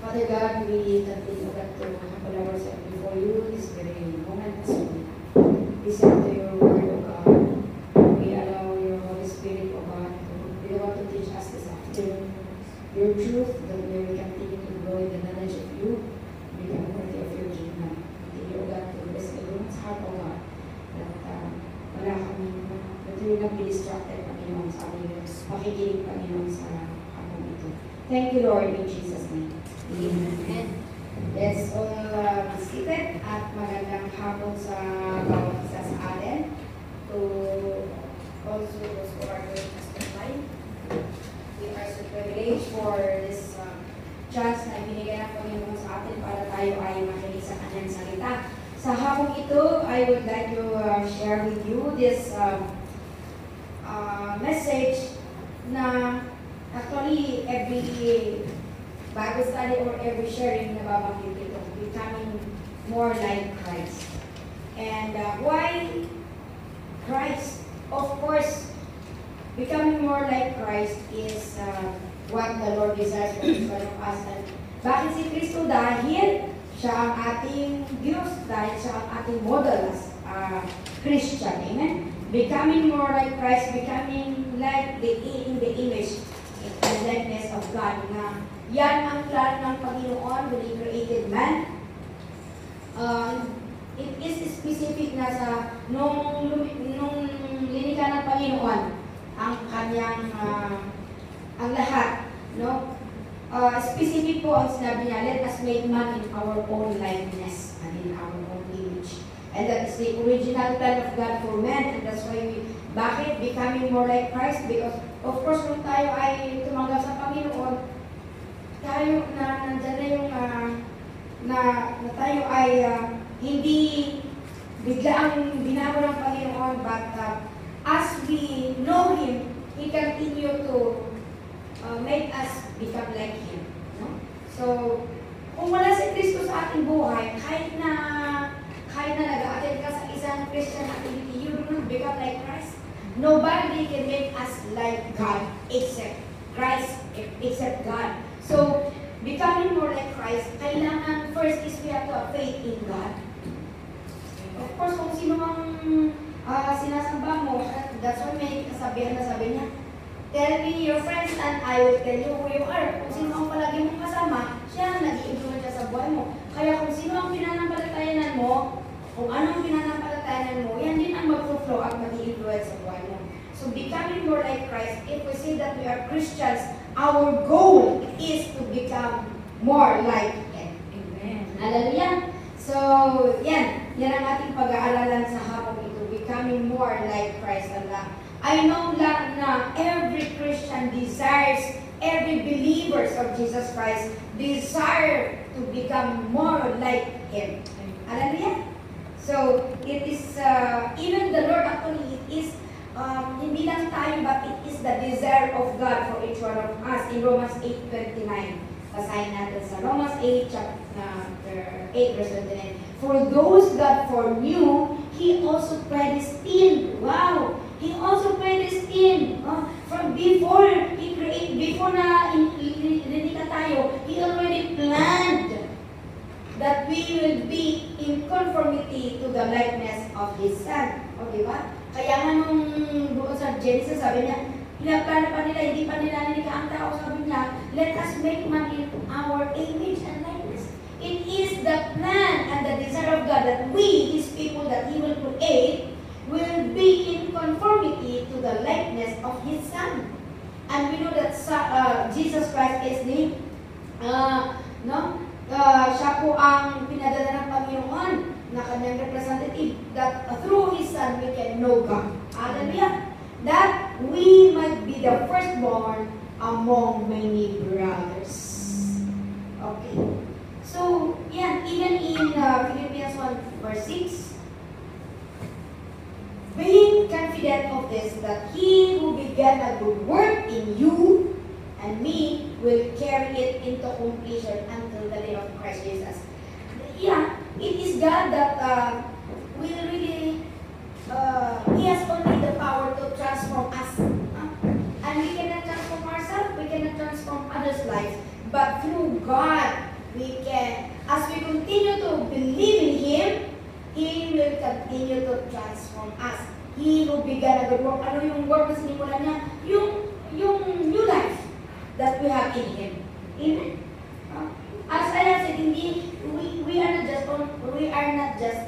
Father God, we continue to humble ourselves before you this very moment. Listen to your word, O God. We allow your Holy Spirit, O God, to be able to teach us this afternoon your truth, that we will continue to grow in the knowledge of you, become worthy of your kingdom. Continue, O God, to bless everyone's heart, O God, that wala kami, that we will not be distracted, Panginoon, sa aming pakikinig, Panginoon, sa hapon ito. Thank you, Lord, in Jesus' name. Amen. Let's all be seated at magandang hapon sa bawat isa sa atin. To also those who are going to online, we are so privileged for this chance na ibinigay ng Panginoon sa atin para tayo ay makinig sa kanyang salita. Sa hapong ito, I would like to share with you this message na actually every Bible study or every sharing na babanggit ito, becoming more like Christ. And why Christ? Of course, becoming more like Christ is what the Lord desires for each one of us. And bakit si Kristo? Dahil siya ang ating Diyos, dahil siya ang ating model as Christian. Amen? Becoming more like Christ, becoming like in the image and likeness of God. Yan ang plan ng Panginoon when He created man. It is specific na sa nung linikha ng Panginoon ang kanyang ang lahat, no? Specific po ang sinabi niya, let us make man in our own likeness and in our own image. And that is the original plan of God for man, and that's why bakit becoming more like Christ? Because of course kung tayo ay tumanggap sa Panginoon, tayo na nandyan na yung na tayo ay hindi biglaang binago ng Panginoon, but as we know Him, He continue to make us become like Him. No? So, kung wala si Kristo sa ating buhay, kahit na nag-a-attend ka sa isang Christian activity, you do not become like Christ. Nobody can make us like God except Christ, except God. So, becoming more like Christ, kailangan first is we have to have faith in God. Of course, kung sino mang sinasamba mo, that's why may kasabihan na sabi niya, tell me your friends and I will tell you who you are. Kung sino ang palagi mong kasama, siya ang nag-i-influence sa buhay mo. Kaya kung sino ang pinanampalatayanan mo, kung anong pinanampalatayanan mo, yan din ang mag-flow at mag-i-influence sa buhay mo. So, becoming more like Christ, if we say that we are Christians, our goal is to become more like Him. Amen. Hallelujah. So, yan ang ating pag-aaralan sa hapong ito, becoming more like Christ. I know lang na every Christian desires, every believers of Jesus Christ desire to become more like Him. Hallelujah. So, it is, even the Lord actually, it is hindi lang tayo, but it is the desire of God for each one of us. In Romans 8:29, basahin natin sa Romans 8, chapter 8, verse 29. For those God foreknew, He also predestined. Wow! He also predestined. From before He created, before na linika tayo, He already planned that we will be in conformity to the likeness of His Son. O, diba? Kaya nga nung doon sa Genesis, sabi niya, pinaplano pa nila, hindi pa nila nilikha ang tao, sabi niya, let us make man in our image and likeness. It is the plan and the desire of God that we, His people that He will create, will be in conformity to the likeness of His Son. And we know that Jesus Christ is the, siya po ang pinadala ng Panginoon na kanyang representative, that through His Son we can know God. Hallelujah! That we might be the firstborn among many brothers. Okay. So, yan, even in Philippians 1 verse 6, being confident of this, that He who began a good work in you and me will carry it into completion until the day of Christ Jesus. Yeah, it is God that will really, He has only the power to transform us. And we cannot transform ourselves, we cannot transform others' lives. But through God, continue to transform us. He who began a good work. Ano yung work na sinimulan niya? Yung new life that we have in Him. Amen? As I have said, we are not just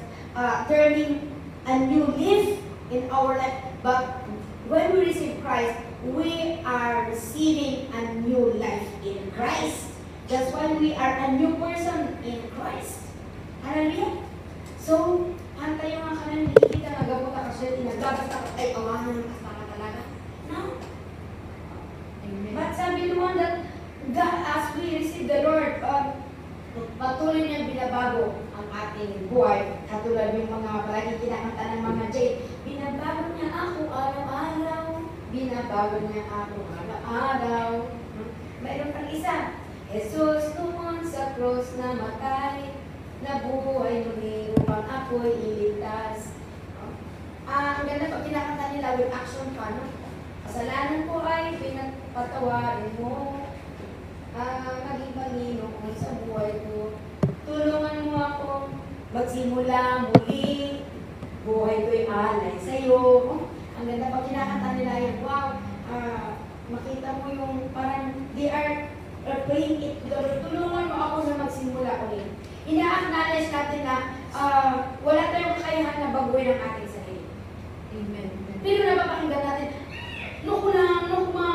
turning a new leaf in our life, but when we receive Christ, we are receiving a new life in Christ. That's why we are a new person in Christ. Hallelujah? So, hantay yung mga kanan, hindi kita nagabot ka kasi nagabot ka, ay, awahan ng kasama talaga. No? Amen. But sabi naman that God, as we receive the Lord, patuloy niyang binabago ang ating buhay. Katulad yung mga palagi kinakanta ng mga Jay, binabago niya ako araw-araw, binabago niya ako araw-araw. Mayroon pang isa, Jesus noon sa cross na matay, nabuhay muli upang ako'y iligtas. Ang ganda pag kinakanta nila with action pa, no? Kasalanan ko ay pinagpatawarin mo. Maging Panginoon sa buhay ko. Tulungan mo ako magsimula muli. Buhay ko'y alay sa'yo. Ang ganda pag kinakanta nila yan. Wow! Makita mo yung parang they are praying it. Tulungan mo ako na magsimula ulit. Ina-acknowledge natin na wala tayong kakayahan na baguhin ang ating sarili. Amen. Pero napapakinggan natin,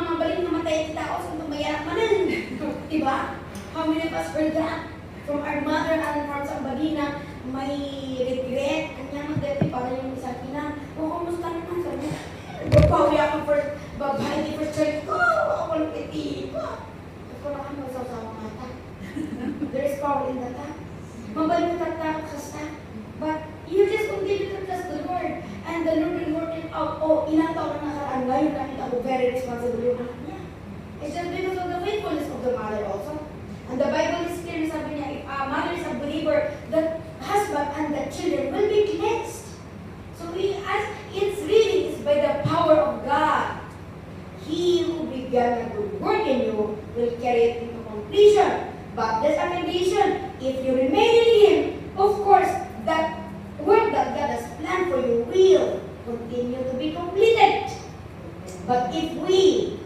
mabalik na matay kita ako sa tumayak manan. Diba? How many of us heard that? From our mother and from somebody na may regret. Kanya magdati para yung isang ina. Kumusta naman? Sabi niya, babawi ako first, babae di first church ko. Ako lang iti ko. Ako lang ang magsasawa mata. There is power in that. Mabalik na tatakot ka sa. But you just continue to trust the Lord. And the Lord will work it out. Ilang taon na nakaraan ngayon, nakita ko very responsible yung anak niya. It's just because of the faithfulness of the mother also. And the Bible is clear, sabi niya, if a mother is a believer, the husband and the children will be cleansed. So it's really by the power of God. He who began a good work in you will carry it into completion. But there's a condition. If you remain in Him, of course, that work that God has planned for you will continue to be completed. But if we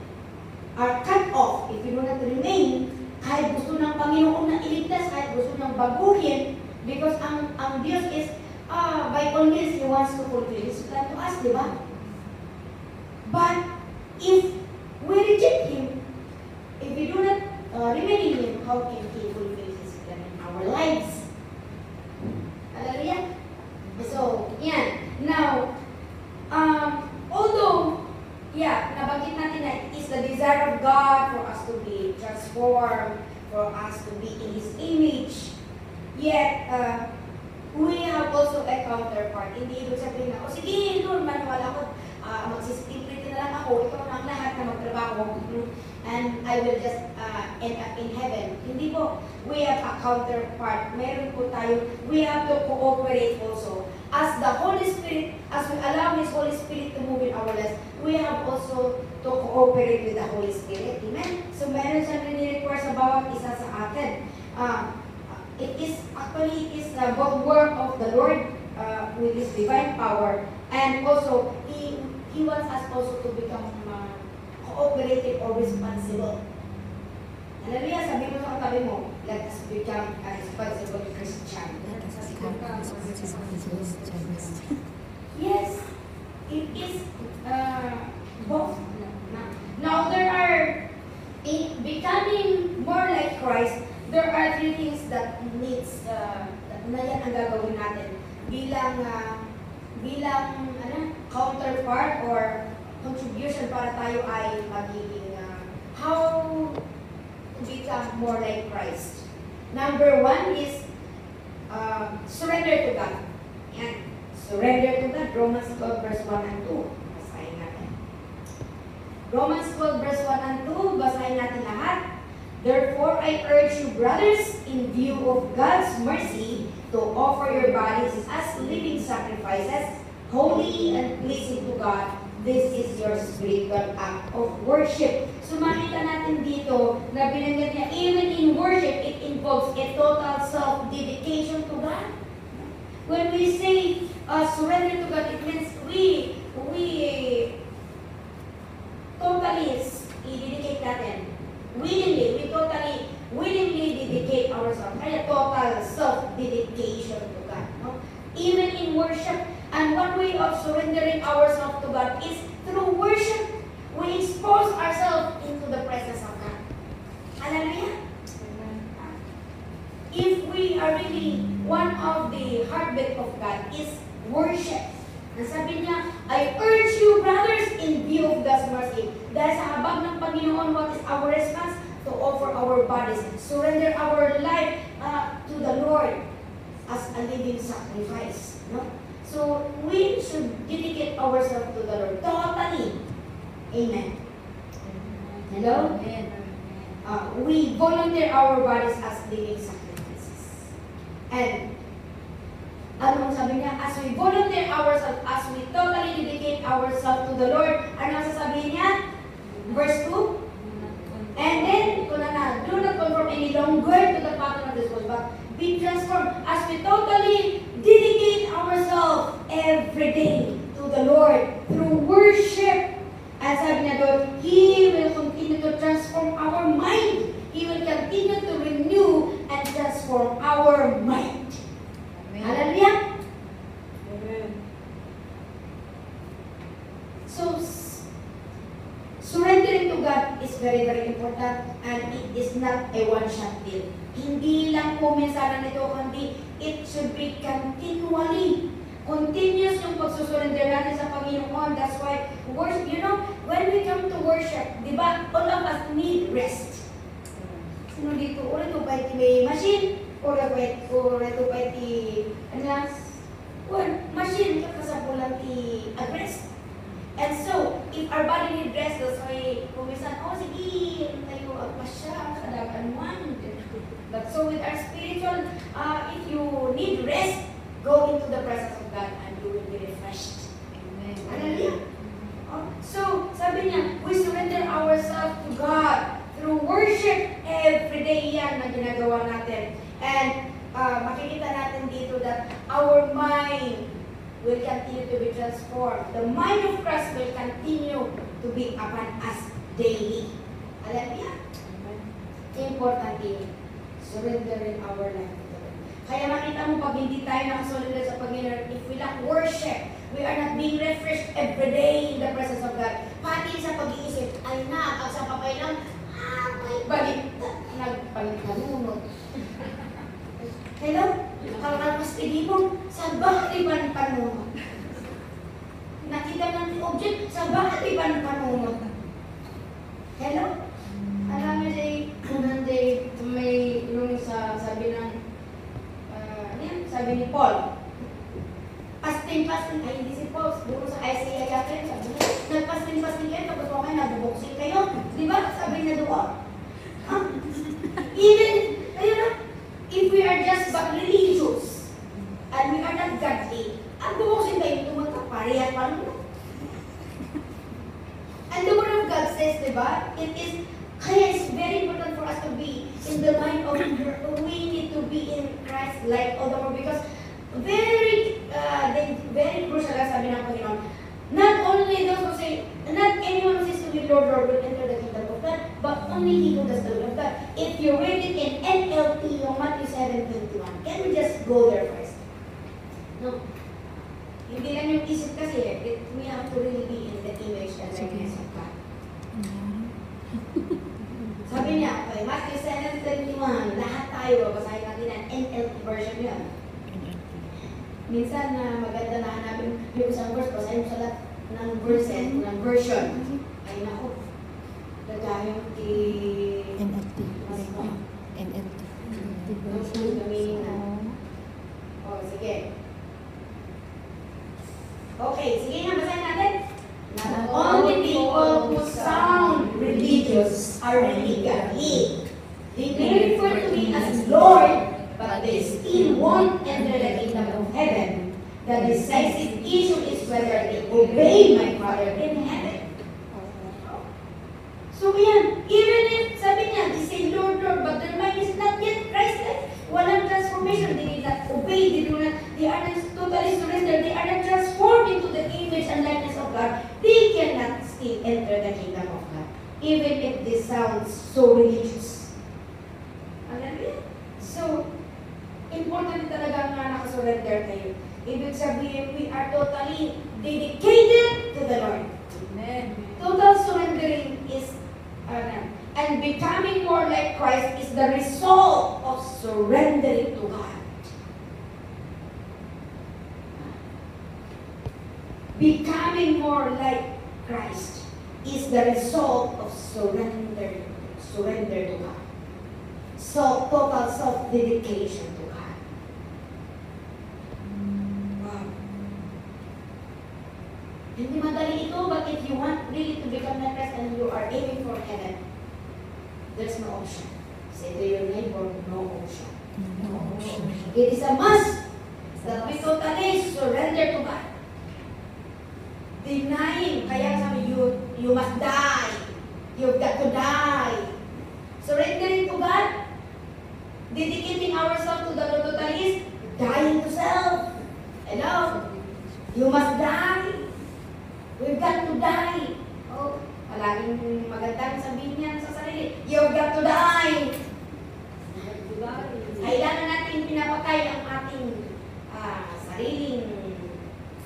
are cut off, if we do not remain, kahit gusto ng Panginoon na iligtas, kahit gusto ng baguhin, because ang Diyos is, by all means, He wants to fulfill His plan to us, di ba? But if we reject Him, if we do not remain in Him, how can He fulfill His plan in our lives? Hallelujah? So, yan. Now, although, nabanggit natin na it is the desire of God for us to be transformed, for us to be in His image, yet, we have also a counterpart. Hindi ibig sabihin na, sige, Lord, maniwala ko, magsisipility na lang ako, ikaw na ang lahat na magtrabaho, and I will just end up in heaven. Hindi po. We have a counterpart. Meron po tayo, we have to cooperate also. As the Holy Spirit, as we allow His Holy Spirit to move in our lives, we have also to cooperate with the Holy Spirit. Amen? So meron siyang nire-require sa bawat isa sa atin. It is the work of the Lord with His divine power, and also He wants us also to become cooperative or responsible. Hallelujah, sabi mo sa katabi mo, let us become a responsible Christian. Yes, it is both. Now there are, in becoming more like Christ, there are three things that needs, na yan ang gagawin natin bilang counterpart or contribution para tayo ay magiging how to become more like Christ. Number one is surrender to God. Yan. Surrender to God. Romans 12 verse 1 and 2. Basahin natin. Romans 12 verse 1 and 2. Basahin natin lahat. Therefore, I urge you, brothers, in view of God's mercy, to offer your bodies as living sacrifices, holy and pleasing to God. This is your spiritual act of worship. So makita natin dito na binanggit niya, even in worship, it involves a total self-dedication to God. When we say surrender to God, it means we totally i-dedicate natin. We totally willingly dedicate ourselves. Kaya total self-dedication to God. No? Even in worship, and one way of surrendering ourselves to God is through worship. We expose ourselves into the presence of God. Hallelujah. If we are really, one of the heartbeat of God is worship. Ang sabi niya, I urge you, brothers, in view of God's mercy. Dahil sa habag ng Panginoon, what is our response? To offer our bodies, surrender our life to the Lord as a living sacrifice. No? So, we should dedicate ourselves to the Lord totally. Amen. Hello? Amen. We volunteer our bodies as living sacrifices. And anong sabi niya? As we volunteer ourselves, as we totally dedicate ourselves to the Lord, ano sasabihin niya? Verse 2? And then, ito na, do not conform any longer to the pattern of this world, but be transformed as we totally dedicate ourselves every day to the Lord through worship. And sabi niya doon, He will continue to transform our mind. He will continue to renew and transform our mind. Amen. Hallelujah? Amen. So, surrendering to God is very, very important, and it is not a one-shot deal. Hindi lang po minsan nito, kundi it should be continually. Continuous yung pagsusurrender natin sa Panginoon. That's why, worship, you know, when we come to worship, di ba, all of us need rest. Sino dito? Ura ito ba iti may machine? Ura ito ba iti, machine, kakasapulan ti address. And so, if our body need rest, that's why, kumisan, sige, tayo agpasya, kadagan man. But so with our spiritual, if you need rest, go into the presence of God and you will be refreshed. Amen. Hallelujah. So, sabi niya, we surrender ourselves to God through worship every day yan na ginagawa natin. And makikita natin dito that our mind will continue to be transformed. The mind of Christ will continue to be upon us daily. Hallelujah. Important din, surrendering our life to God. Kaya makita mo pag hindi tayo nakasurrender sa Panginoon, if we lack worship, we are not being refreshed every day in the presence of God. Pati sa pag-iisip, ay na, sa papay lang, may balik, nagpalit na lunod. Hello? Kalkalpas mo, sa bakit panunod? Nakita natin object, sa bakit panunod? Hello? Alam mo, may yung sabi ng, sabi ni Paul, pasting, ay hindi si Paul, doon sa Isaiah yata yun, sabi niya, nagpasting kayo, tapos mamaya nabubuksin kayo. Di ba? Sabi niya doon. Even, ayun na, if we are just but religious, and we are not godly, ang bubuksin kayo, tumagkaparihan pa rin. And the word of God says, di ba, kaya it's very important for us to be in the mind of, we need to be in Christ like all the more, because very crucial ang sabi ng Panginoon. Not only those who say, not anyone who says to me, Lord, Lord, will enter the kingdom of God, but only he who does the will of God. If you read it in NLT, yung Matthew 7:21, can we just go there first? No. Hindi lang yung isip kasi, we have to really be in the image and likeness of God. Sabi niya, okay, Matthew 7:21, lahat tayo, basahin natin ang NLT version yun. Minsan na maganda na hanapin yung isang verse, basahin mo sa lahat ng verses, ng version. Ay naku, nagayong NLT. NLT. Gaminin na. O, sige. Okay, sige nga, basahin natin. Not only people who sound religious are really godly. They may refer to me as Lord, but they still won't enter the kingdom of heaven. The decisive issue is whether they obey my Father in heaven. So yan, even if, sabi niya, they say Lord, Lord, but their mind is not yet Christ-like. Walang transformation. They did not obey. They are not totally surrendered. They are so religious. Hallelujah. So, important talaga nga nakasurrender tayo. Ibig sabihin, we are totally dedicated to the Lord. Amen. Total surrendering is, and becoming more like Christ is the result of surrendering to God. Becoming more like Christ is the result of surrender to God. So, total self-dedication to God. Wow. Hindi madali ito, but if you want really to become like Christ and you are aiming for heaven, there's no option. Say to your neighbor, no option. No option. It is a must that we totally surrender to God. Denying, kaya sabi, you must die. You've got to die. Surrendering to God, dedicating ourselves to the Lord totally is dying to self. Hello? You must die. We've got to die. Oh, palaging magandang sabihin niyan sa sarili. You've got to die. Kailangan natin pinapatay ang ating sariling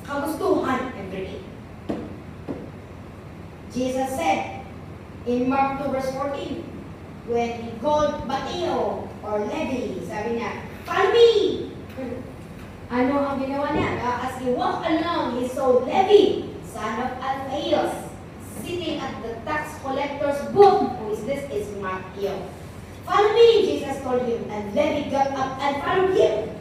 kagustuhan every day. Jesus said in Mark 2 verse 14, when he called Mateo or Levi, sabi niya, "Follow me!" Ano ang ginawa niya? As he walked along, he saw Levi, son of Alphaeus, sitting at the tax collector's booth. Who is this? Is Matthew. "Follow me," Jesus told him, and Levi got up and followed him.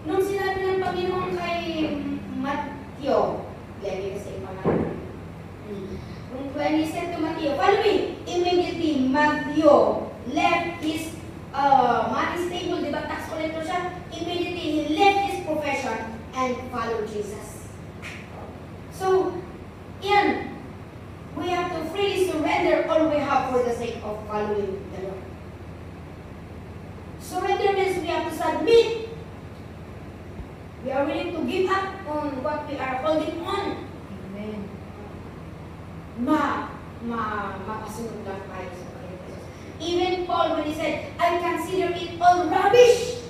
Nung sinabi ng Panginoon kay Matthew, Levi kasi yung pangalan. When he said to Matthew, "Follow me," immediately Matthew left his money stable, di ba tax collector siya? Immediately he left his profession and followed Jesus. So, yan, we have to freely surrender all we have for the sake of following the Lord. Surrender means we have to submit. We are willing to give up on what we are holding on. Amen. Makasunod lang tayo sa Panginoon Jesus. Even Paul, when he said, "I consider it all rubbish,"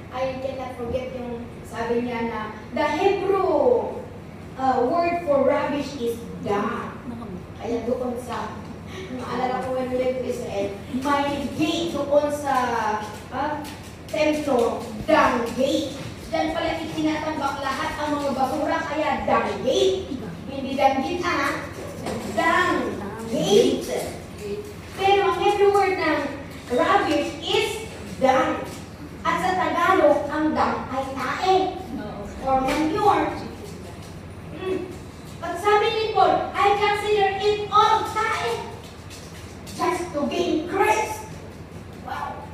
I cannot forget yung sabi niya na the Hebrew word for rubbish is dung. Kaya doon sa, naalala ko when we went to Israel, may gate doon sa templo, dung gate. Diyan pala itinatambak lahat ang mga basura, kaya dung gate. Hindi dung gate, dung gate. Pero ang Hebrew word ng rubbish is dung. At sa Tagalog, ang dung ay tae or manure. But sabi ni Paul, I consider it all tae just to gain Christ. Wow.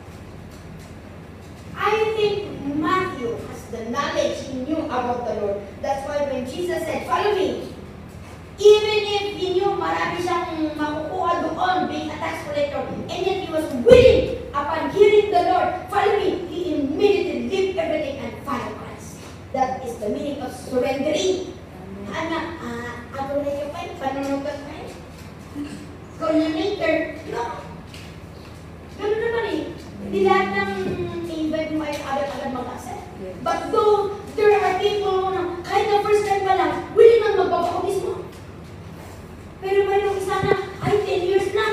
I think Matthew has the knowledge he knew about the Lord. That's why when Jesus said, "Follow me," even if he knew marami siyang makukuha doon being a tax collector, and yet he was willing, upon hearing the Lord, "Follow me," he immediately left everything and followed Christ. That is the meaning of surrendering. Ako na yung panunugan pa eh. Coordinator, no? Ganun naman eh. Hindi lahat ng event mo ay agad-agad mag-accept. But though there are people na kahit na first time pa lang, willing nang magpapakabis mo. Pero mayroong isa na, ay 10 years na,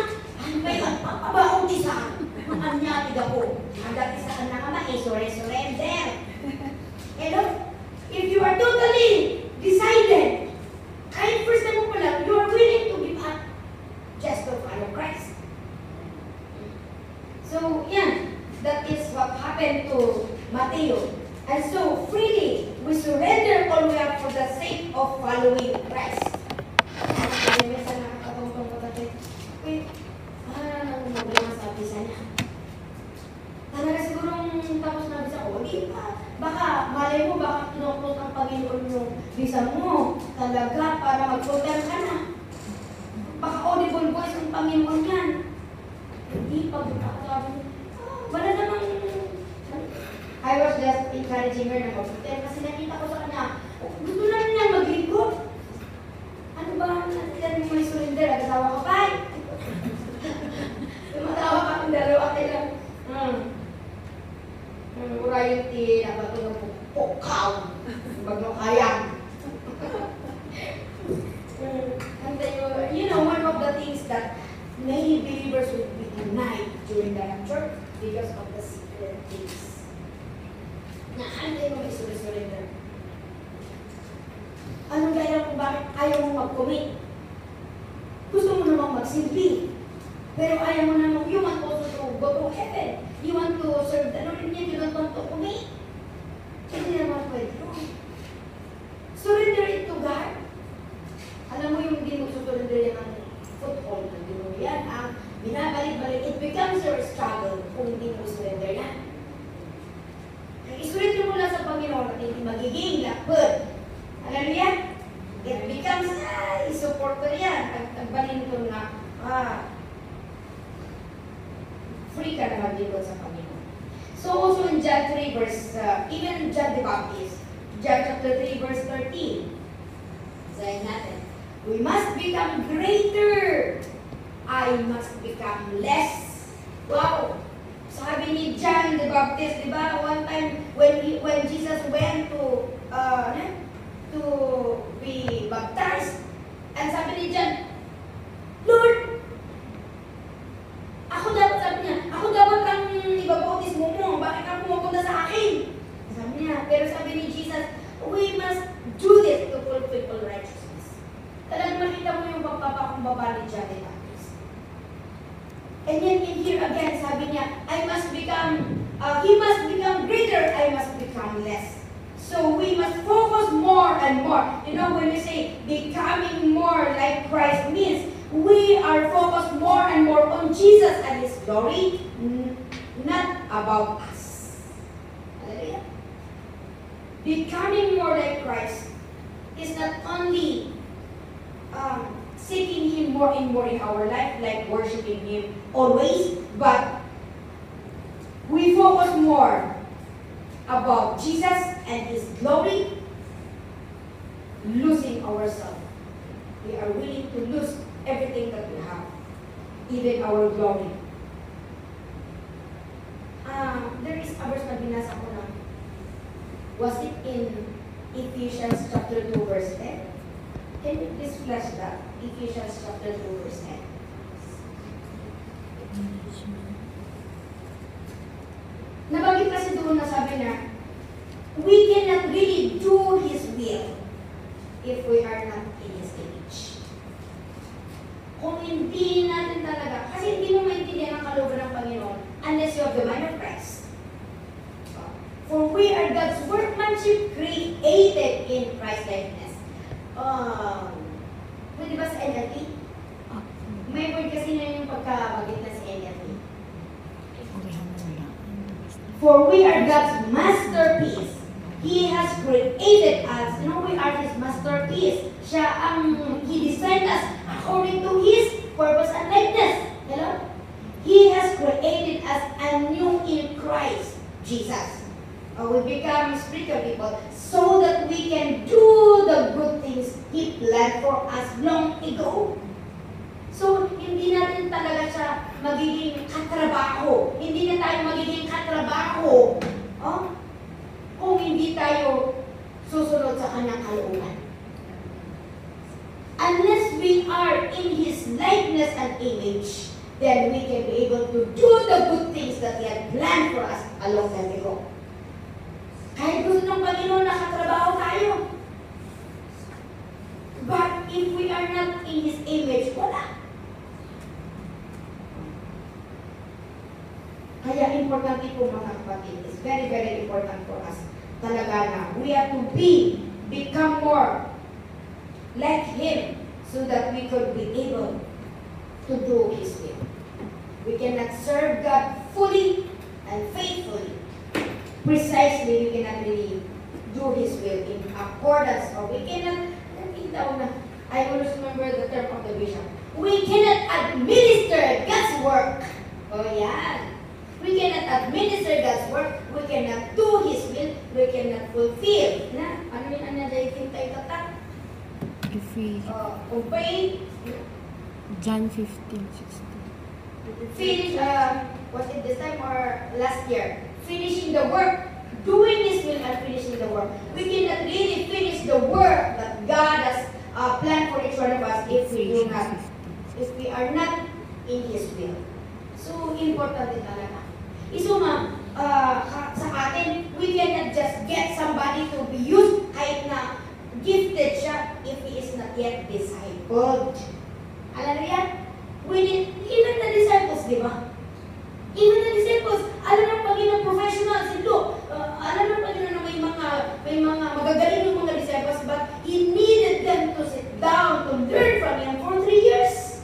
ay may magpapabaong isa. Anyatig ako. Ang dati sa anak naman eh, surrender. Hello? If you are totally decided, kahit first time mo pa lang, you are willing to give up just to follow Christ. So, yan. That is what happened to Mateo. And so, freely, we surrender all we have for the sake of following Christ. Minsan nakakatungtong kapatid, wait, nang problema sa visa niya. Talaga sigurong tapos na visa ko, hindi pa. Baka, malay mo, baka kinuklot ang Panginoon yung visa mo. Talaga, para mag-hotel ka na. Baka audible voice ng Panginoon yan. Hindi pa, sabi, wala namang, I was just encouraging her na mag-hotel kasi nakita ko sa kanya, gusto na niya maglingkod. Ano ba, natin mo may surrender, nag-asawa ka pa? royalty na ba ito ng pukaw? Bagong kayang. And then, you know, one of the things that many believers will be denied during the rapture because of the secret things. Na hindi mo isurrender. Anong gaya kung bakit ayaw mo mag-commit? Gusto mo namang magsilbi. Pero ayaw mo namang, you want also to go to heaven. You want to serve the Lord, and yet you don't want to commit. Hindi naman pwede yun. Surrender it to God. Alam mo yung hindi mo surrender yan ang foothold. Hindi mo yan ang binabalik-balik. It becomes your struggle kung hindi mo surrender yan. I-surrender mo lang sa Panginoon at hindi magiging lakbad. Hallelujah? It becomes, i-support ko yan. Nagbalin ko na, free ka na maglingkod sa Panginoon. So also in John 3 verse, even John the Baptist, John chapter 3 verse 13, sayin natin, we must become greater. I must become less. Wow! Sabi ni John the Baptist, di ba? One time when Jesus went to be baptized, and sabi ni John, Lord, ako dapat ang ibabautismo mo. Bakit ka pumupunta sa akin? Sabi niya, pero sabi ni Jesus, we must do this to fulfill all righteousness. Talagang makita mo yung pagpapakumbaba ni John the Baptist. And then in here again, sabi niya, he must become greater, I must become less. So we must focus more and more. You know, when we say becoming more like Christ means, we are focused more and more on Jesus and His glory, not about us. Hallelujah. Becoming more like Christ is not only seeking Him more and more in our life, like worshiping Him always, but we focus more about Jesus and His glory, losing ourselves. We are willing to lose everything that we have, even our glory. There is a verse na binasa ko na, was it in Ephesians chapter 2 verse 10? Can you please flash that? Ephesians chapter 2 verse 10. Nabanggit kasi doon na sabi na, we cannot really do His will if we are not in His image. Kung hindi natin talaga, kasi hindi mo maintindihan ang kalooban ng Panginoon unless you have the mind of Christ. For we are God's workmanship created in Christ likeness. Pwede ba sa NLT? May word kasi na yung pagkabagit na sa NLT. For we are God's masterpiece. He has created us. You know, we are His masterpiece. He designed us according to His purpose and likeness. Hello? He has created us anew in Christ Jesus. We become spiritual people so that we can do the good things He planned for us long ago. So, hindi natin talaga siya magiging katrabaho. Hindi na tayo magiging katrabaho. Kung hindi tayo susunod sa Kanyang kalooban. Unless we are in His likeness and image, then we can be able to do the good things that He had planned for us a long time ago. Kahit gusto ng Panginoon nakatrabaho tayo. But if we are not in His image, wala. Kaya importante po mga kapatid, it's very, very important for us. Talaga na, we have to become more like Him so that we could be able to do His will. We cannot serve God fully and faithfully. Precisely, we cannot really do His will in accordance, or we cannot, I always remember the term of the bishop, we cannot administer God's work. Oh, yeah. We cannot administer God's work. We cannot do His will. We cannot fulfill. Na? Ano yun ang nadaitin tayo tatak? If we, Obey. John 15:16. Finish, was it this time or last year? Finishing the work. Doing His will and finishing the work. We cannot really finish the work that God has planned for each one of us if we are not in His will. So, important din talaga. Isuma, sa atin, we cannot just get somebody to be used kahit na gifted siya if he is not yet discipled. Alam niyo yan? We need, even the disciples, di ba? Even the disciples, alam ng Panginoon professionals, alam ng Panginoon na may mga magagaling yung mga disciples, but He needed them to sit down to learn from Him for 3 years.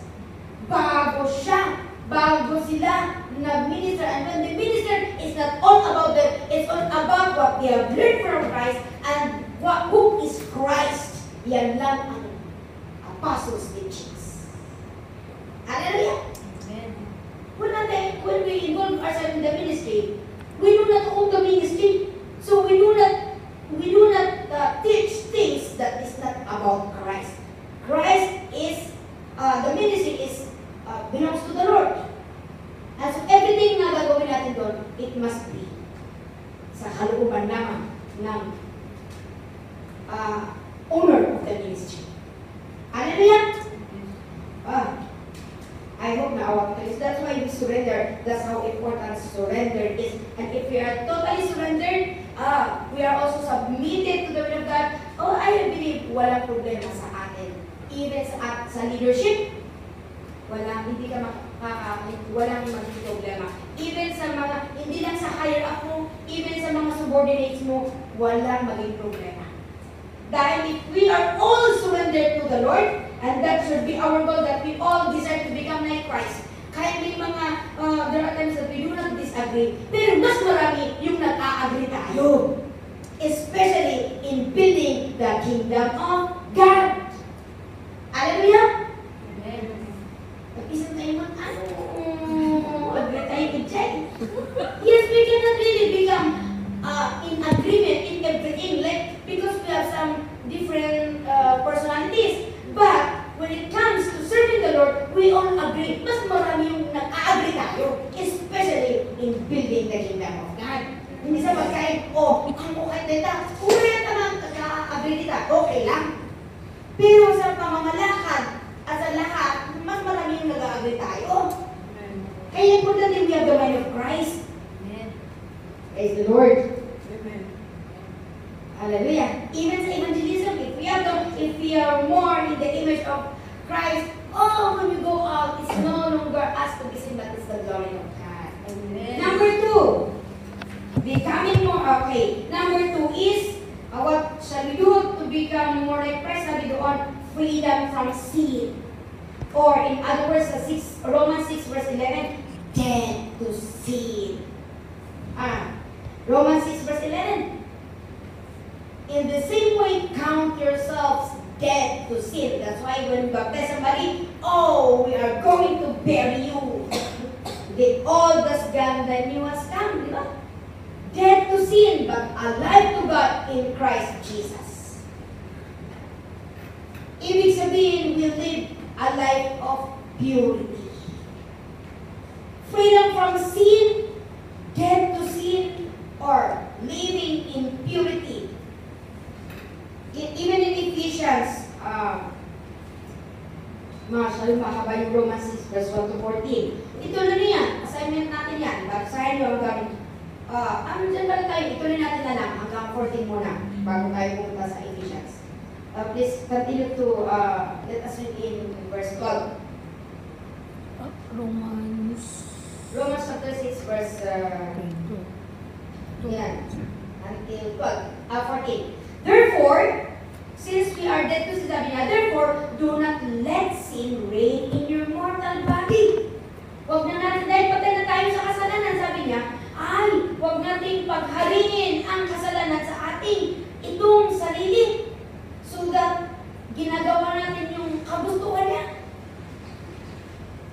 Bago sila nag-minister. And when they minister, it's not all about them, it's all about what they have learned from Christ and who is Christ. Yan lang ang apostles' teachings. Hallelujah! When we involve ourselves in the ministry, we do not own the ministry. So we do not teach things that is not about Christ. Christ is, the ministry is, belongs to the Lord. And so everything na gagawin natin doon, it must be sa kalooban lamang ng owner of the ministry. Hallelujah! I hope na our place. That's why we surrender. That's how important surrender is. And if we are totally surrendered, we are also submitted to the will of God. Oh, I believe walang problema sa atin. Even sa leadership, walang maging problema. Even sa mga, hindi lang sa higher up mo, even sa mga subordinates mo, walang maging problema. Dahil if we are all surrendered to the Lord, and that should be our goal, that we all desire to become like Christ. Kahit may mga, there are times that we do not disagree, pero mas marami yung nag-a-agree tayo. Especially in building the kingdom of God. Hallelujah! Amen. Pag-isang tayo agree tayo dyan. Yes, we cannot really become in agreement in everything, like, because we have some different personalities. But when it comes to serving the Lord, we all agree. Mas marami yung nag-a-agree tayo, especially in building the kingdom of God. Hindi sa pagkain, ang okay dito, kaya naman nag-a-agree dito, okay lang. Pero sa pamamalakad at sa lahat, mas marami yung nag-a-agree tayo. Kaya importante we have the mind of Christ. Amen. Praise the Lord. Amen. Hallelujah. Even sa evangelism, if we are more in the image of Christ, when we go out, it's no longer us to be seen, but it's the glory of God. Amen. Number 2, becoming more, okay. Number 2 is, what shall we do to become more like Christ? Sabi doon, freedom from sin. Or in other words, Romans 6 verse 11, dead to sin. Romans 6 verse 11. In the same way, count yourselves dead to sin. That's why when you baptize somebody, we are going to bury you. The old has gone, the new has come. Di ba? Dead to sin, but alive to God in Christ Jesus. Ibig sabihin, we live a life of purity. Freedom from sin, dead to sin, or living in purity. Even in Ephesians, mahaba yung Romans 6 verse 1 to 14. Ituloy na yan. Assignment natin yan. Basahin nyo hanggang, dyan pala tayo. Ituloy natin na lang hanggang 14 muna bago tayo pumunta sa Ephesians. Please continue to, let us read in verse 12. Romans chapter 6 verse, yan, until 14. Therefore, since we are dead to sin, sabi niya, therefore, do not let sin reign in your mortal body. Huwag na natin, dahil patay na tayo sa kasalanan, sabi niya, huwag nating pagharingin ang kasalanan sa ating itong sarili. So that, ginagawa natin yung kagustuhan niya.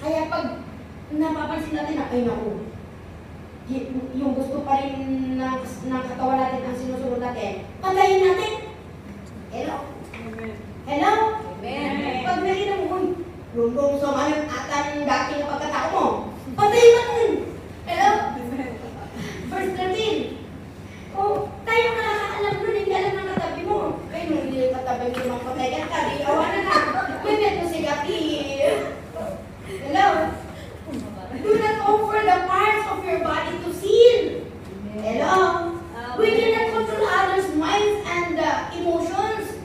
Kaya pag napapansin natin na, yung gusto pa rin ng katawan natin ang sinusunod natin, patayin natin. Hello? Amen. Hello? Amen. Pag nakita mo, rundong sa mayon at ang dating pagkatao mo, offer the parts of your body to sin. Hello? We cannot control others' minds and emotions.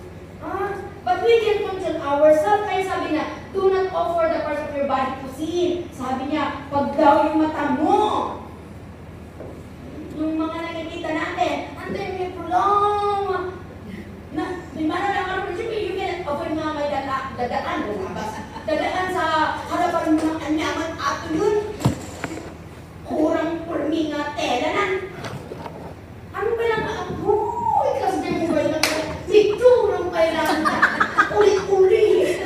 But we can control ourselves. Kaya sabi niya, do not offer the parts of your body to sin. Sabi niya, pag daw yung mata mo, yung mga nakikita natin, antay may prolong, di ba na lang ano, you cannot avoid nga may dadaan sa harapan mo ng anyaman ato yun. Kurang pulmi nga tela na. Ano ba lang ikas na yung boy lang kaya, picture kailangan na. Ulit-ulit.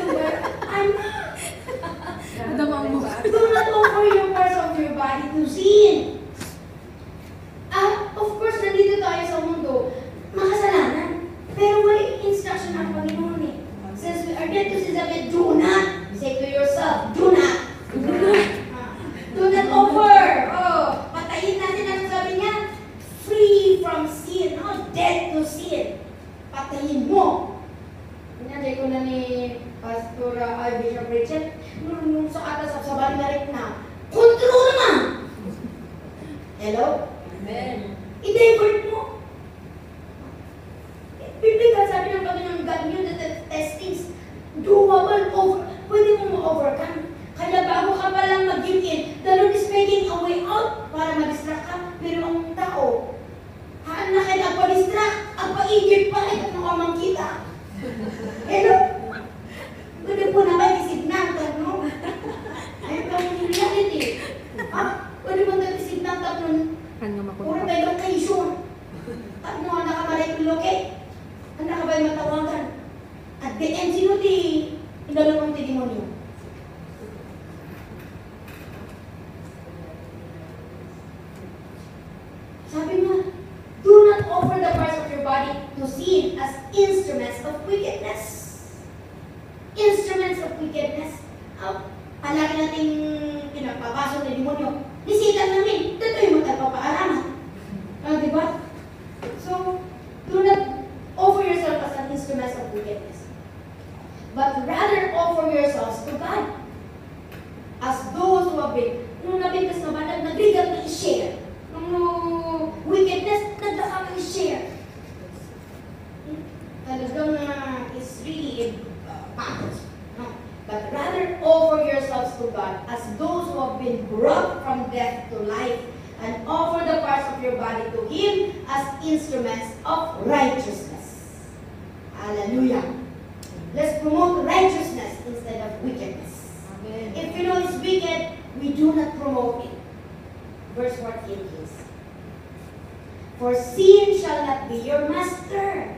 Damang mo. Do not offer your parts of your body to sin. Of course, nandito tayo sa mundo, makasalanan. Pero may instruction ang Panginoon eh. Since we are dead to sin, sabi, do not. Say to yourself, do not. Do not offer. Patayin natin ang sabi niya, free from sin. Dead to sin. Patayin mo. Nandiyan ko na ni Pastor Bishop Richard, nung sa atas sa balik na, kontrol naman. Hello? Amen. I-divert mo. Biblical sabi ng Panginoon, God knew that the testings doable, pwede mo ma-overcome. Kaya bago ka palang mag-give in, the Lord is making a way out para ma-distract ka. Pero ang tao, haan na kayo nagpa-distract, ang pa-igip pa, ito na kamang kita. Hello? Pwede po na kayo isignan, no? Ayaw ka mo yung reality. Pwede mo tayo isignan, nun. Puro tayo location. At mo, anak ka maray locate. Anak ka ba'y matawagan? At the end, sino di inalawang ti demonyo? Sabi nga, do not offer the parts of your body to sin as instruments of wickedness. Instruments of wickedness. Palagi nating pinagpapasok ng demonyo. Nisitan namin, dito yung magpapaaraman. Diba? So, do not offer yourself as an instrument of wickedness. But rather offer yourselves to God. As those who have been, nung nabintas na ba, nag-regal na i-share. Nung wickedness, nagdaka na i-share. Talagang is really package. No? But rather offer yourselves to God as those who have been brought from death to life, and offer the parts of your body to Him as instruments of righteousness. Hallelujah. Let's promote righteousness instead of wickedness. Amen. If you know it's wicked, we do not promote it. Verse 14 is, for sin shall not be your master,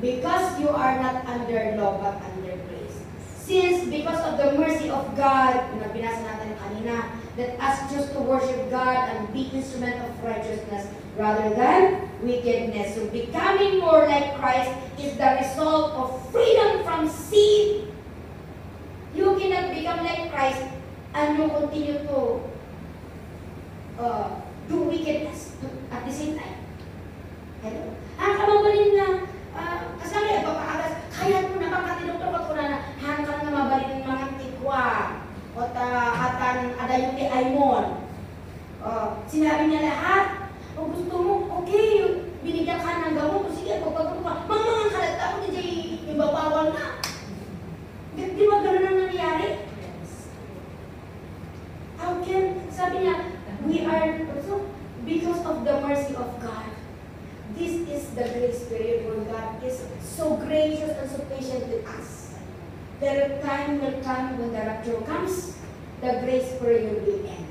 because you are not under law but under grace. Since because of the mercy of God, na binasa natin kanina, that us just to worship God and be instrument of righteousness rather than wickedness. So becoming more like Christ is the result of freedom from sin. You cannot become like Christ and you continue to do wickedness at the same time. Hello? Ang kamabalin na kasama yung papaagas, kaya mo na baka tinuktok at kuna na hanggang na mabalin ng mga tikwa o atan adayon ni Aimon. Sinabi niya lahat, kung gusto mo, okay, binigyan ka ng gamot, sige, pagpagpag ka, mga kalata mo, hindi ibabawal na. Di ba gano'n ang nangyari? How can, sabi niya, we are, also, because of the mercy of God, this is the grace period where God is so gracious and so patient with us. The time will come when the rapture comes, the grace period will end.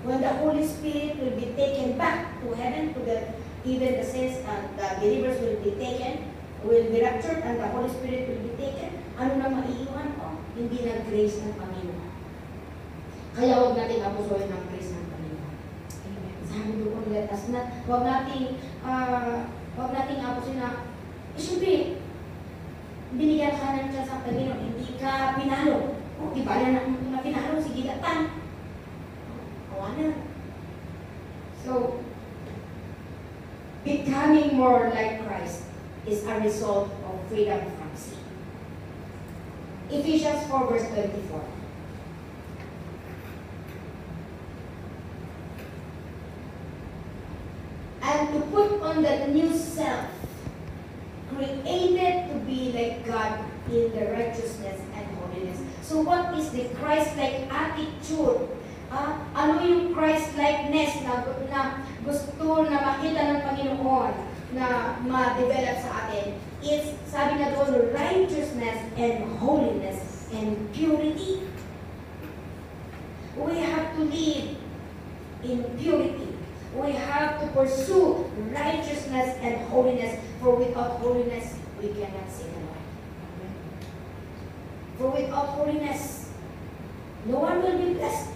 When the Holy Spirit will be taken back to heaven, to the even the saints and the believers will be taken, will be raptured, and the Holy Spirit will be taken. Ano na maiiwan ko? Hindi na grace ng Panginoon. Kaya huwag natin abusuhin ng grace ng Panginoon. Amen. Sabi doon, let us not, huwag nating abusuhin na, siyempre, binigyan ka ng chance ang Panginoon, hindi ka pinalo. O, di ba na pinalo, sige datan. So, becoming more like Christ is a result of freedom from sin. Ephesians 4 verse 24. and to put on the new self, created to be like God in the righteousness and holiness. So what is the Christ-like attitude? Ano yung Christ-likeness na gusto na makita ng Panginoon na ma-develop sa atin? It's, sabi na doon, righteousness and holiness and purity. We have to live in purity. We have to pursue righteousness and holiness, for without holiness, we cannot see the Lord. For without holiness, no one will be blessed.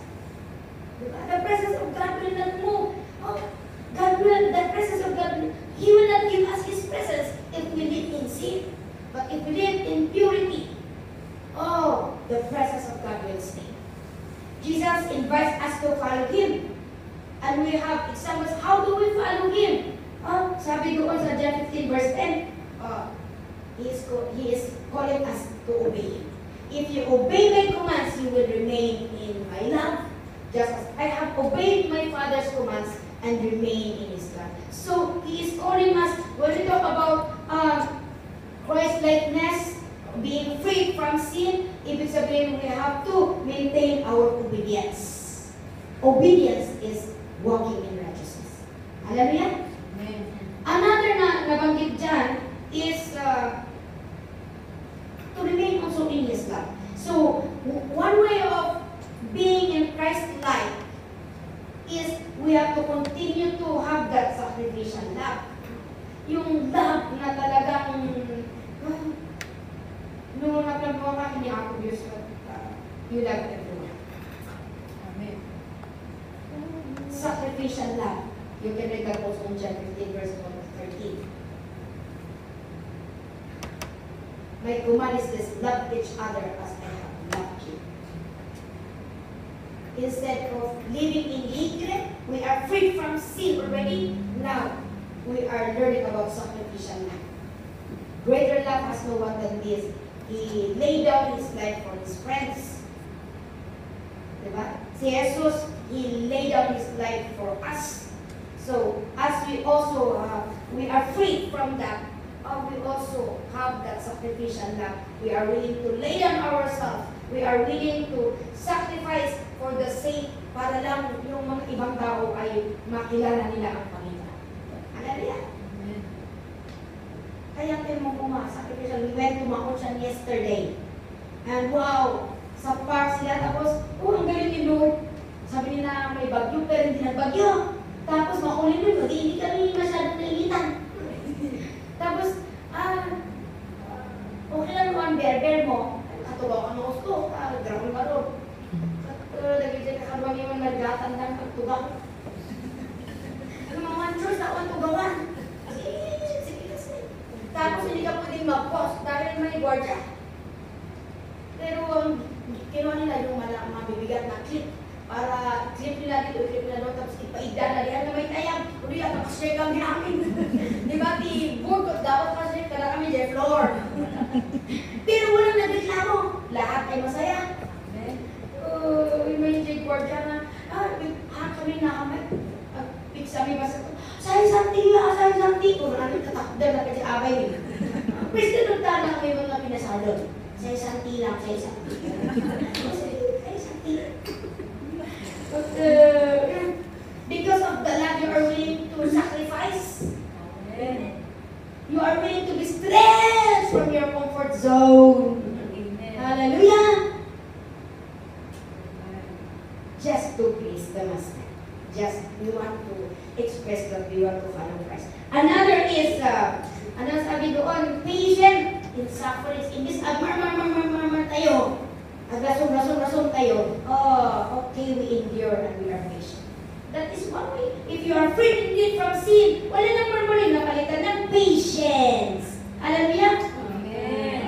The presence of God will not move. The presence of God, He will not give us His presence if we live in sin. But if we live in purity, the presence of God will stay. Jesus invites us to follow Him. And we have examples. How do we follow Him? Sabi doon sa John 15 verse 10, He is calling us to obey Him. If you obey my commands, you will remain in my love, just as I have obeyed my Father's commands and remain in His love. So, He is calling us, when we talk about Christ-likeness, being free from sin, ibig sabihin we have to maintain our obedience. Obedience is walking in righteousness. Alam niyo yan? Amen. Another na nabanggit dyan is to remain also in His love. So, one way of being in Christ's life is we have to continue to have that sacrificial love. Yung love na talagang nung naplano ka, hindi ako Diyos, you love everyone. Amen. Sacrificial love. You can read that also in John 15 verse 1 to 13. My command is this, love each other as I have loved you. Instead of living in hatred, we are free from sin already. Now, we are learning about sacrificial love. Greater love has no one than this. He laid down His life for His friends. Diba? Si Jesus, He laid down His life for us. So, as we also, we are free from that, we also have that sacrificial love. We are willing to lay down ourselves. We are willing to sacrifice for the sake, para lang yung mga ibang tao ay makilala nila ang Panginoon. Hallelujah! Amen. Kaya tayo mga sacrificial. We went to Makuchan yesterday. And wow, sa park sila. Tapos, ang galing ni Lord. Sabi nila may bagyo, pero hindi nagbagyo. Tapos makulit mo, hindi kami masyadong nainitan. Tapos, okay lang mo ang berber mo. Katugaw ka ng gusto. Gramon ka ron. Lagi dyan kakabang yung nagatan ng pagtugaw. Ano mga church na ang tugawan? Tapos hindi ka pwedeng mag-post dahil may gwardiya. Pero kinuha nila yung mabibigat na clip para clip nila dito, clip nila doon, tapos ipaigda na diyan na may tayang. Uli at nakashare kami namin. Di ba, burgot, dapat makashare ka na kami dyan, floor. Pero walang nagreklamo. Lahat ay masaya. May gwardiya na, kami na kami. Sabi ba sa ito, say something. Kung ano tatakder na kasi abay niyo. Pwede nung tala kami mga pinasalon. Say something lang. But because of the love, you are willing to sacrifice. Amen. You are willing to be stretched from your comfort zone. Amen. Hallelujah! Just to please the Master. Just we want to express that we want to follow Christ. Another is, ano sabi doon, patient in sufferings. In this, marmar tayo. Rason tayo. Okay, we endure and we are patient. That is one way. If you are free indeed from sin, wala nang marmarin na palitan ng patience. Alam niya? Amen.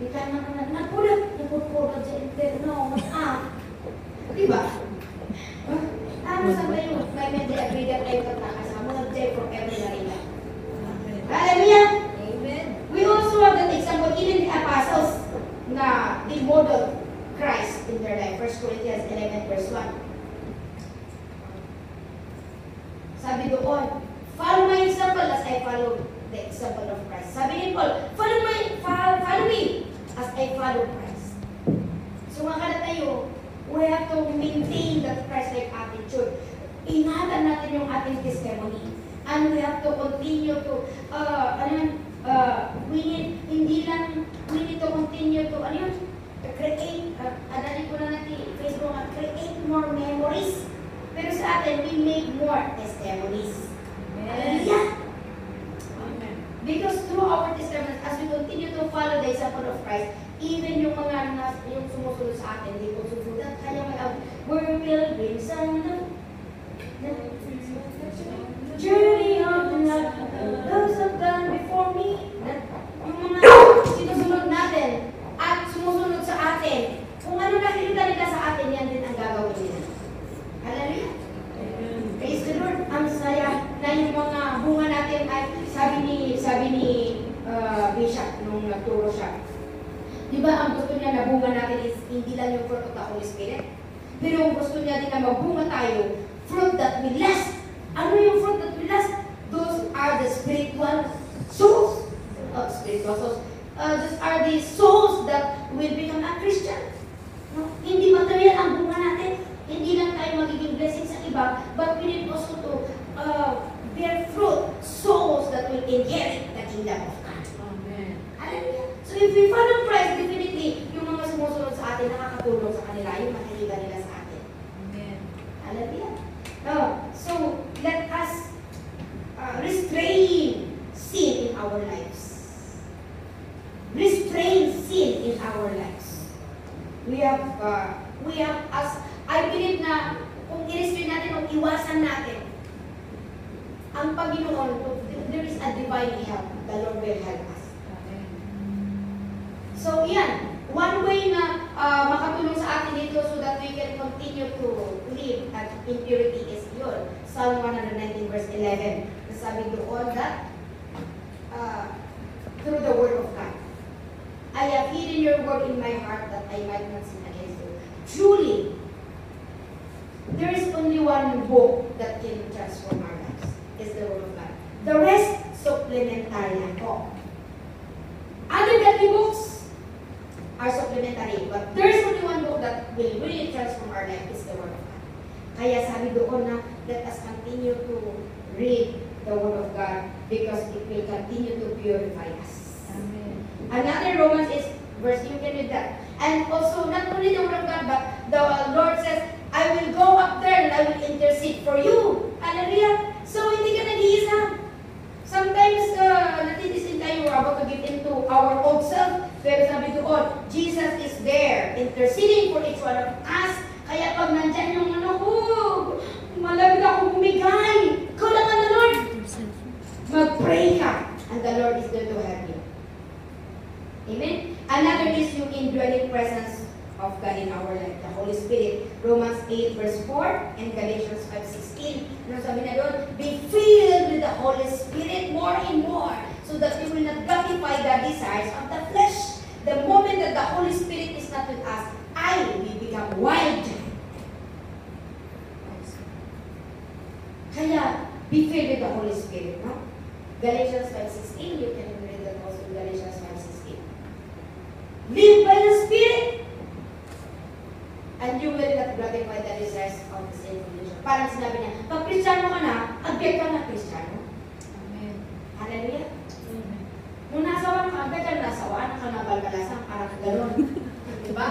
Di ka napulot sa interno. Diba? Ano sa tayo? May medyo agree that tayo katakasama. Nag-jay forever na rin. Hallelujah! Amen. We also have that example, even the apostles na they model Christ in their life. 1 Corinthians 11 verse 1. Sabi doon, follow my example as I follow the example of Christ. Sabi ni Paul, follow me as I follow Christ. So mga tayo, we have to maintain that Christ-like attitude. Ingatan natin yung ating testimony. And we have to continue to, we need to continue to, create, adali ko na natin, Facebook, create more memories. Pero sa atin, we make more testimonies. Hallelujah! Amen. Because through our testimonies, as we continue to follow the example of Christ, even yung mga yung sumusunod sa atin, hindi ko susunod, kaya may we're pilgrims on the journey of the life, those have gone before me. Yung mga sinusunod natin at sumusunod sa atin, kung ano nakikita nila sa atin, yan din ang gagawin nila. Hallelujah! Praise the Lord! Ang saya na yung mga bunga natin ay sabi ni Bishop nung nagturo siya. Di ba ang gusto niya na bunga natin is hindi lang yung fruit of the Holy Spirit? Pero ang gusto niya din na magbunga tayo, fruit that will last. Ano yung fruit that will last? Those are the spiritual souls. Spiritual souls. Those are the souls that will become a Christian. No? Hindi material ang bunga natin. Hindi lang tayo magiging blessing sa iba, but we need also to bear fruit, souls that will inherit the kingdom of God. Amen. Hallelujah. So if we follow Christ, definitely, yung mga sumusunod sa atin, nakakatulong sa kanila, yung makikita nila sa atin. Amen. Hallelujah. So let us restrain sin in our lives. Restrain sin in our lives. We have, as I believe na kung i-restrain natin o iwasan natin, ang Panginoon, there is a divine help. The Lord will help us. Amen. So yan, one way na makatulong sa atin dito so that we can continue to live at impurity is yun. Psalm 119 verse 11. Sabi doon that through the word of God, I have hidden your word in my heart that I might not sin against you. Truly, there is only one book that can transform our lives. Is the word of God. The rest, supplementary lang po. Other godly books are supplementary, but there is only one book that will really transform our life is the word of God. Kaya sabi doon na, let us continue to read the word of God because it will continue to purify us. Amen. Another Romans is verse, you can read that. And also, not only the word of God, but the Lord says, I will go up there and I will intercede for you. Hallelujah! So, hindi ka nag-iisa. Sometimes, natitisin tayo, we're about to get into our old self. Pero sabi doon, Jesus is there, interceding for each one of us. Kaya pag nandyan yung malapit ako bumigay. Ikaw lang ang Lord. Mag-pray ka, and the Lord is going to help you. Amen? Another is yung indwelling presence of God in our life, the Holy Spirit. Romans 8 verse 4 and Galatians 5:16. Ano sabi na doon? Be filled with the Holy Spirit more and more so that you will not gratify the desires of the flesh. The moment that the Holy Spirit is not with us, we become wild. Kaya, be filled with the Holy Spirit. No? Galatians 5:16, you can read that also in Galatians 5:16. Live by the Spirit, and you will not gratify the desires of the sinful nature. Parang sinabi niya, pag Kristiyano ka na, agad ka na Kristiyano. Amen. Hallelujah. Amen. Nung nasawa ka, agad ka na nasawa, balbalasan, parang gano'n. Diba?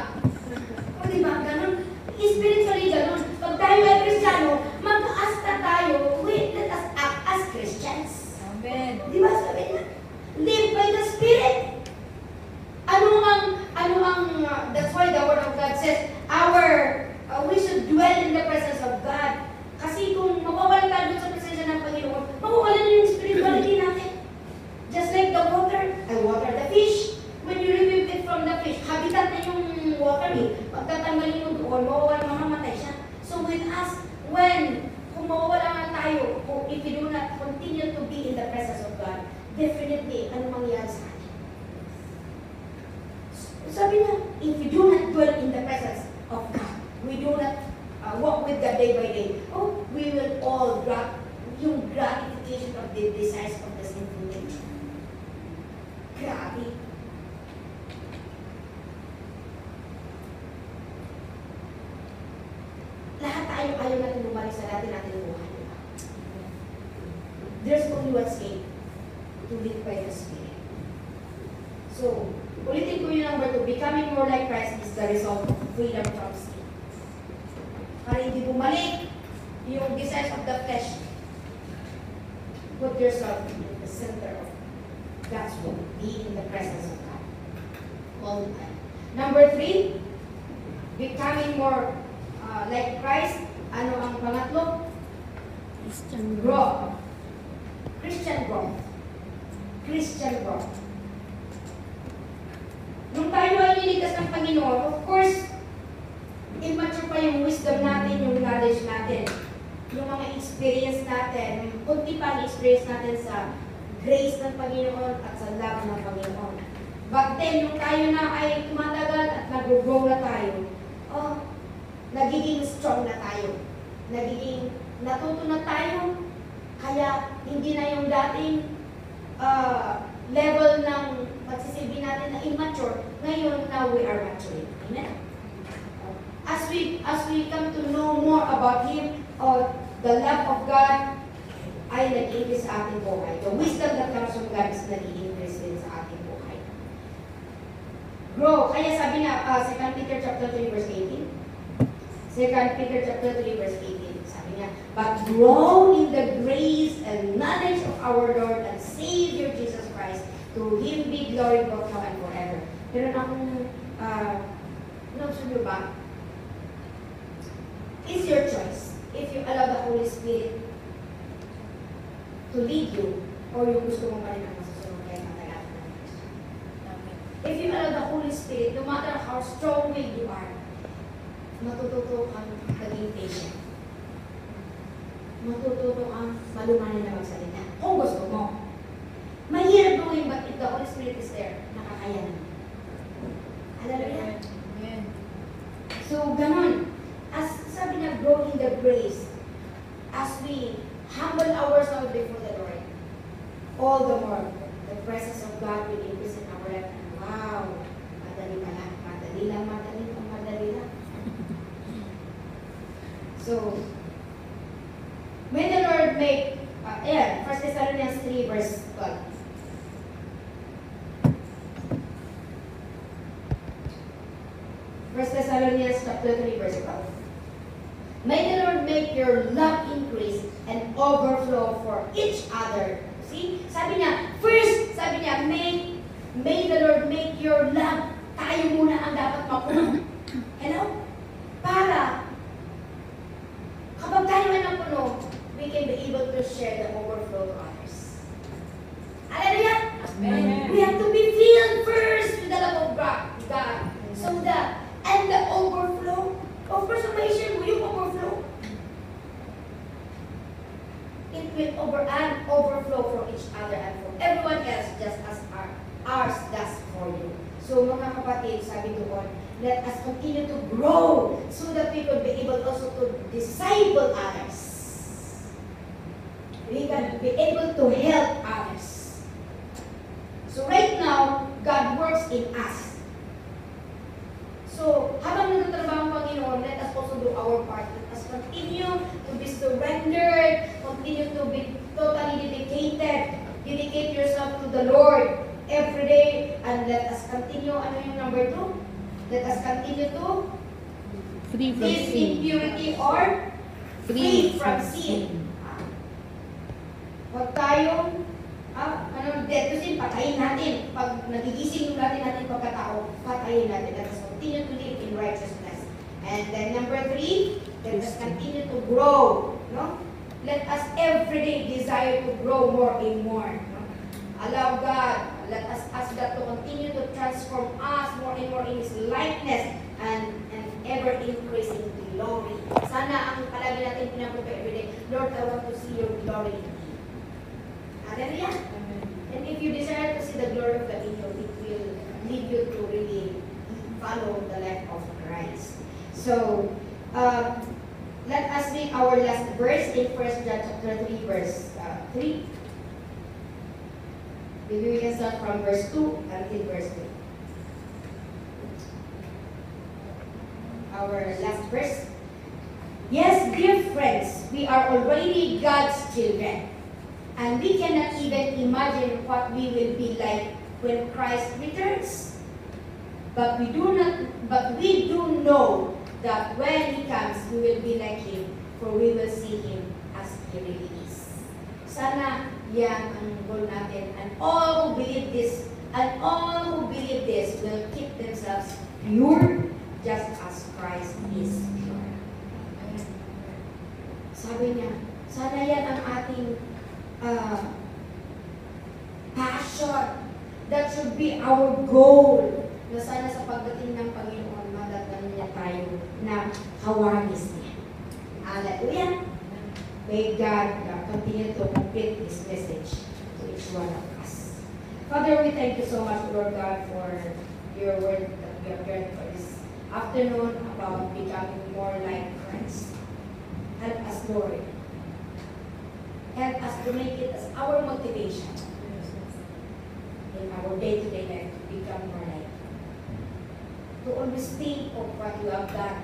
O diba, gano'n? Spiritually gano'n. Pag tayo ay Kristiyano, mag-asta tayo, wait, let us act as Christians. Amen. Diba sabi niya? Live by the Spirit. That's why the Word of God says, we should dwell in the presence of God. Kasi kung mawawalan tayo sa presensya ng Panginoon, mawawalan yung spirituality natin. Just like the water, I water the fish. When you remove it from the fish, habitat na yung water eh. Pagtatanggalin mo doon, mawawalan, mamamatay siya. So with us, kung mawawala nga tayo, if we do not continue to be in the presence of God, definitely, ano mangyayari sa atin? Sabi niya, if we do not dwell in the presence of God, we do not walk with God day by day, we will all drop, yung the desires of the sinful nature. Grabe. Lahat tayo ayaw natin bumalik sa dati natin buhay. Diba? There's only one escape, to live by the Spirit. So, ulitin ko yung number 2, becoming more like Christ is the result of freedom from sin. Para hindi bumalik yung desires of the flesh, put yourself in the center of God's will. Be in the presence of God all the time. Number 3, becoming more like Christ. Ano ang pangatlo? Christian Growth. Christian growth. Christian growth. Nung tayo ay niligtas ng Panginoon, of course, immature pa yung wisdom natin, yung knowledge natin, yung mga experience natin, kunti pa ang experience natin sa grace ng Panginoon at sa love ng Panginoon. But then, nung tayo na ay tumatagal at nag-grow na tayo, nagiging strong na tayo. Nagiging natuto na tayo. Kaya hindi na yung dating level ng pagsisilbi natin na immature. Ngayon, now we are maturing. Amen? As we come to know more about Him, the love of God ay nag-increase sa ating buhay. The wisdom that comes from God is nag-increase din sa ating buhay. Grow. Kaya sabi na, 2 Peter chapter 3 verse 18. 2 Peter chapter 3 verse 18. Sabi niya, but grow in the grace and knowledge of our Lord and Savior Jesus Christ. To Him be glory both now and forever. Pero akong, nabso nyo ba? It's your choice. If you allow the Holy Spirit to lead you, or yung gusto mo pa rin ang masusunod kaya matagal na Christian. If you allow the Holy Spirit, no matter how strong-willed you are, matututo kang maging patient. Matututo kang malumanin na magsalita. Kung gusto mo. Mahirap gawin, but if the Holy Spirit is there, nakakayanan. Hallelujah. Amen. So, ganun. As sabi niya, grow in the grace. As we humble ourselves before the Lord, all the more, the presence of God will increase in our life. Wow! Madali pala. Madali lang. So, may the Lord make, 1 Thessalonians 3 verse 12. First Thessalonians chapter 3 verse 12. May the Lord make your love increase and overflow for each other. See? Sabi niya, first, may the Lord make your love. Tayo muna ang dapat mapuno. Hello? Para kapag tayo ay napuno, we can be able to share the overflow to others. Hallelujah! Amen. We have to be filled first with the love of God. So that, and the overflow, of course, may share mo yung overflow. It will overflow from each other and from everyone else, just as ours does for you. So mga kapatid, sabi doon, let us continue to grow so that we could be able also to disciple others. We can be able to help others. So right now, God works in us. So habang nagtatrabaho ang Panginoon, let us also do our part. Let us continue to be surrendered, continue to be totally dedicated. Dedicate yourself to the Lord every day, and let us continue, ano yung number 2? Let us continue to Free from live in sin. purity or free from sin. Huwag tayong, dead to sin, patayin natin. Pag nagigising yung natin pagkatao, patayin natin. Let us continue to live in righteousness. And then number 3, let us continue to grow. No? Let us every day desire to grow more and more. No? Allow God, let us ask God to continue to transform us more and more in His likeness and ever increasing glory. Sana ang palagi natin pinapunta every day, Lord, I want to see your glory in me. Hallelujah. Amen. And if you desire to see the glory of the angel, it will lead you to really follow the life of Christ. So, let us read our last verse in 1 John chapter 3, verse 3. Maybe we can start from verse 2 until verse 3. Our last verse. Yes, dear friends, we are already God's children. And we cannot even imagine what we will be like when Christ returns. But we do know that when He comes, we will be like Him, for we will see Him as He really is. Sana yan ang goal natin. And all who believe this, will keep themselves pure, just as Christ is pure. Sabi niya, sana yan ang ating passion. That should be our goal. Na sana sa pagdating ng Panginoon, madagdagan niya tayo na kawanis niya. Hallelujah! May God continue to complete this message to each one of us. Father, we thank you so much, Lord God, for your word that we have heard for this afternoon about becoming more like Christ. Help us, Lord. Help us to make it as our motivation in our day-to-day life to become more like you. To always think of what you have done.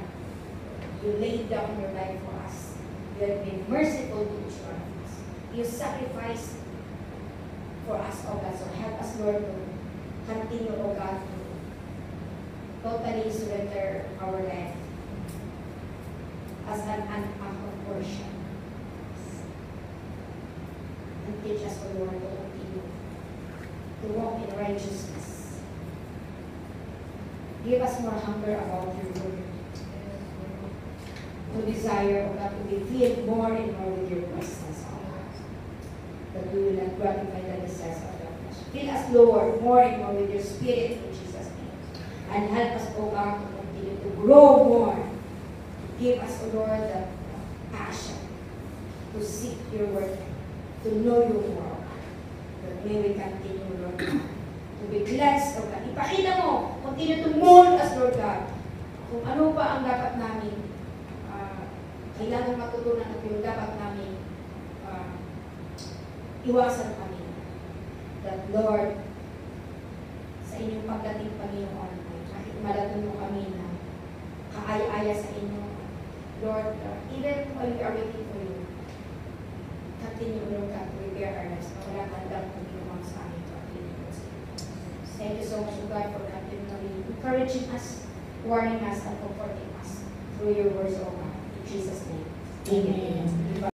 You laid down your life for us. You have been merciful to each one of us. You sacrificed for us, O God. So help us, Lord, to continue, O God, to totally surrender our life as an unconquered portion. And teach us, O Lord, to continue to walk in righteousness. Give us more hunger about your word. To desire, O God, to be filled more and more with your presence, O God. That we will not gratify the desires of the flesh. Fill us, Lord, more and more with your Spirit in Jesus' name. And help us, O God, to continue to grow more. Give us, O Lord, the passion to seek your word, to know you more. That may we continue, Lord God, to be cleansed, O God. Ipakita mo, continue to mold us, Lord God. Kung ano pa ang dapat namin kailangan matutunan at yung dapat namin iwasan kami. That, Lord, sa inyong pagdating, Panginoon, kahit malatan mo kami na kaaya-aya sa inyo, Lord, even while we are waiting for you, continue, Lord God, to prepare our lives na wala kang dapat Panginoon sa amin to activate. Thank you so much, God, for continually encouraging us, warning us, and comforting us through your words, O God. In Jesus' name. Amen.